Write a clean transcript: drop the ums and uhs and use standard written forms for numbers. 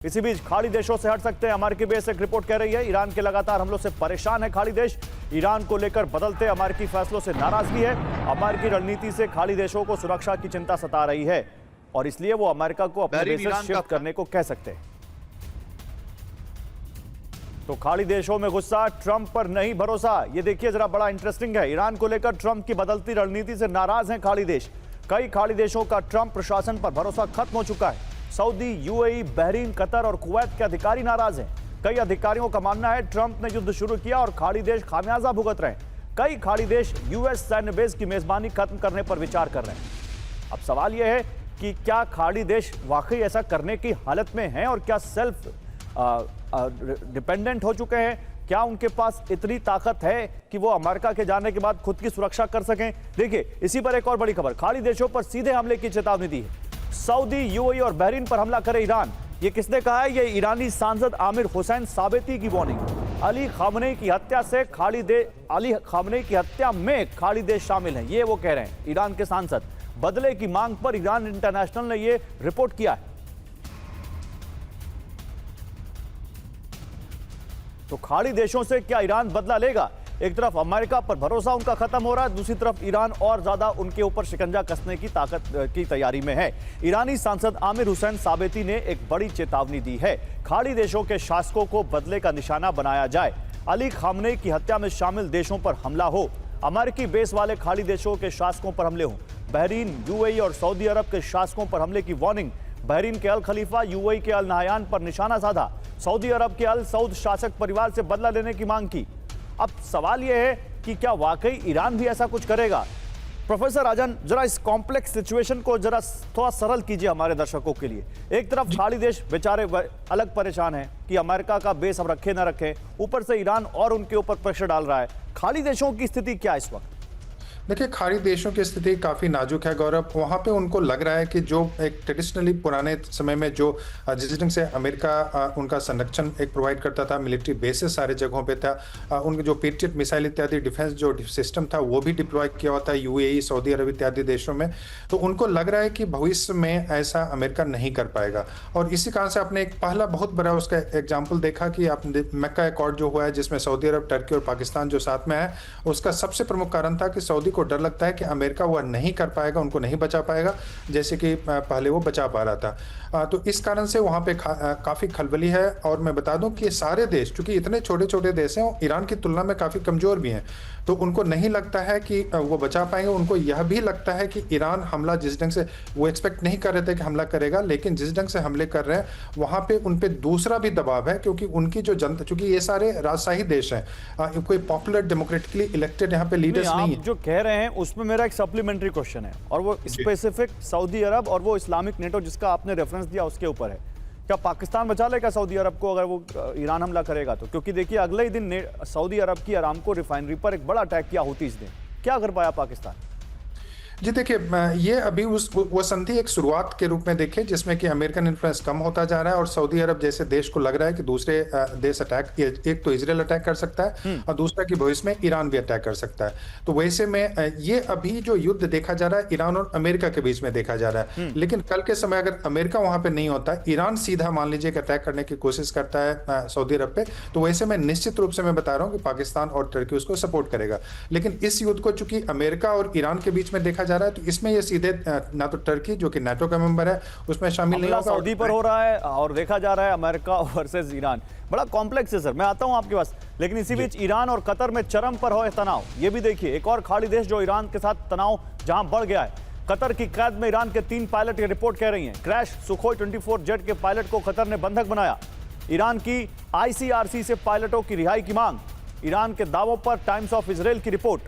इसी बीच खाड़ी देशों से हट सकते हैं अमेरिकी बेस। एक रिपोर्ट कह रही है ईरान के लगातार हमलों से परेशान है खाड़ी देश। ईरान को लेकर बदलते अमेरिकी फैसलों से नाराजगी है। अमेरिकी रणनीति से खाड़ी देशों को सुरक्षा की चिंता सता रही है और इसलिए वो अमेरिका को अपने बेसेस शिफ्ट करने को कह सकते हैं। तो खाड़ी देशों में गुस्सा, ट्रंप पर नहीं भरोसा। ये देखिए जरा, बड़ा इंटरेस्टिंग है। ईरान को लेकर ट्रंप की बदलती रणनीति से नाराज हैं खाड़ी देश। कई खाड़ी देशों का ट्रंप प्रशासन पर भरोसा खत्म हो चुका है। सऊदी, यूएई, बहरीन, कतर और कुवैत के अधिकारी नाराज हैं। कई अधिकारियों का मानना है ट्रंप ने युद्ध शुरू किया और खाड़ी देश खामियाजा भुगत रहे हैं। कई खाड़ी देश यूएस सैन्य बेस की मेजबानी खत्म करने पर विचार कर रहे हैं। अब सवाल यह है कि क्या खाड़ी देश वाकई ऐसा करने की हालत में हैं और क्या सेल्फ डिपेंडेंट हो चुके हैं? क्या उनके पास इतनी ताकत है कि वो अमेरिका के जाने के बाद खुद की सुरक्षा कर सकें? देखिए, इसी पर एक और बड़ी खबर। खाड़ी देशों पर सीधे हमले की चेतावनी दी है। सऊदी, यूएई और बहरीन पर हमला करे ईरान। ये किसने कहा है? ये ईरानी सांसद आमिर हुसैन साबेती की वार्निंग। अली खामनेई की हत्या में खाड़ी देश शामिल हैं, ये वो कह रहे हैं ईरान के सांसद। बदले की मांग पर ईरान इंटरनेशनल ने ये रिपोर्ट किया है। तो खाड़ी देशों से क्या ईरान बदला लेगा? एक तरफ अमेरिका पर भरोसा उनका खत्म हो रहा है, दूसरी तरफ ईरान और ज्यादा उनके ऊपर शिकंजा कसने की ताकत की तैयारी में है। ईरानी सांसद आमिर हुसैन साबेती ने एक बड़ी चेतावनी दी है। खाड़ी देशों के शासकों को बदले का निशाना बनाया जाए। अली खामनेई की हत्या में शामिल देशों पर हमला हो। अमेरिकी बेस वाले खाड़ी देशों के शासकों पर हमले हों। बहरीन, यूएई और सऊदी अरब के शासकों पर हमले की वार्निंग। बहरीन के अल खलीफा, यूएई के अल नाहयान पर निशाना साधा। सऊदी अरब के अल सऊद शासक परिवार से बदला लेने की मांग की। अब सवाल यह है कि क्या वाकई ईरान भी ऐसा कुछ करेगा? प्रोफेसर राजन, जरा इस कॉम्प्लेक्स सिचुएशन को जरा थोड़ा सरल कीजिए हमारे दर्शकों के लिए। एक तरफ खाड़ी देश बेचारे अलग परेशान हैं कि अमेरिका का बेस अब रखे ना रखे, ऊपर से ईरान और उनके ऊपर प्रेशर डाल रहा है। खाड़ी देशों की स्थिति क्या है इस वक्त? देखिए, खाड़ी देशों की स्थिति काफ़ी नाजुक है गौरव। वहाँ पे उनको लग रहा है कि जो एक ट्रेडिशनली पुराने समय में जो जिस ढंग से अमेरिका उनका संरक्षण एक प्रोवाइड करता था, मिलिट्री बेसिस सारे जगहों पे था, उनके जो पेट्रियट मिसाइल इत्यादि डिफेंस जो सिस्टम था वो भी डिप्लॉय किया हुआ था यूएई, सऊदी अरब इत्यादि देशों में। तो उनको लग रहा है कि भविष्य में ऐसा अमेरिका नहीं कर पाएगा और इसी कारण से आपने एक पहला बहुत बड़ा उसका एग्जाम्पल देखा कि आपने मक्का एकॉर्ड जो हुआ है जिसमें सऊदी अरब, टर्की और पाकिस्तान जो साथ में है, उसका सबसे प्रमुख कारण था कि सऊदी को डर लगता है कि अमेरिका वह नहीं कर पाएगा, उनको नहीं बचा पाएगा जैसे कि पहले वो बचा पा रहा था। तो इस कारण से वहाँ पे काफ़ी खलबली है। और मैं बता दूं कि ये सारे देश चूंकि इतने छोटे छोटे देश हैं, ईरान की तुलना में काफ़ी कमज़ोर भी हैं, तो उनको नहीं लगता है कि वो बचा पाएंगे। उनको यह भी लगता है कि ईरान हमला जिस ढंग से वो एक्सपेक्ट नहीं कर रहे थे कि हमला करेगा, लेकिन जिस ढंग से हमले कर रहे हैं वहाँ पे उन पर दूसरा भी दबाव है, क्योंकि उनकी जो जनता, चूंकि ये सारे राजशाही देश हैं, कोई पॉपुलर डेमोक्रेटिकली इलेक्टेड यहाँ पे लीडर्स नहीं है। जो कह रहे हैं उसमें मेरा एक सप्लीमेंट्री क्वेश्चन है और वो स्पेसिफिक सऊदी अरब और वो इस्लामिक नेटो जिसका आपने रेफरेंस दिया उसके ऊपर है। क्या पाकिस्तान बचा लेगा सऊदी अरब को अगर वो ईरान हमला करेगा तो? क्योंकि देखिए, अगले ही दिन सऊदी अरब की अरामको रिफाइनरी पर एक बड़ा अटैक किया हूतीज ने। क्या कर पाया पाकिस्तान? जी देखिए, ये अभी वो संधि एक शुरुआत के रूप में देखे जिसमें कि अमेरिकन इन्फ्लुएंस कम होता जा रहा है और सऊदी अरब जैसे देश को लग रहा है कि दूसरे देश एक तो इजराइल अटैक कर सकता है और दूसरा कि भविष्य में ईरान भी अटैक कर सकता है। तो वैसे में ये अभी जो युद्ध देखा जा रहा है ईरान और अमेरिका के बीच में देखा जा रहा है, लेकिन कल के समय अगर अमेरिका वहां पर नहीं होता, ईरान सीधा मान लीजिए अटैक करने की कोशिश करता है सऊदी अरब पे, तो वैसे में निश्चित रूप से मैं बता रहा हूँ कि पाकिस्तान और टर्की उसको सपोर्ट करेगा। लेकिन इस युद्ध को चूंकि अमेरिका और ईरान के बीच में देखा जा रहा है, तो इसमें ये सीधे ना तो टर्की जो कि नाटो का मेंबर है उसमें शामिल नहीं होगा, सऊदी पर हो रहा है और देखा जा रहा है अमेरिका वर्सेस ईरान। बड़ा कॉम्प्लेक्स है सर, मैं आता हूं आपके पास। लेकिन इसी बीच ईरान और कतर में चरम पर हो तनाव। ये भी देखिए, एक और खाड़ी देश जो ईरान के साथ तनाव जहां बढ़ गया है। कतर की कैद में ईरान के 3 पायलट, ये रिपोर्ट कह रही है। क्रैश सुखोई 24 जेट के पायलट को कतर ने बंधक बनाया। ईरान की आईसीआरसी से पायलटों की रिहाई की मांग। ईरान के दावों पर टाइम्स ऑफ इजराइल की रिपोर्ट।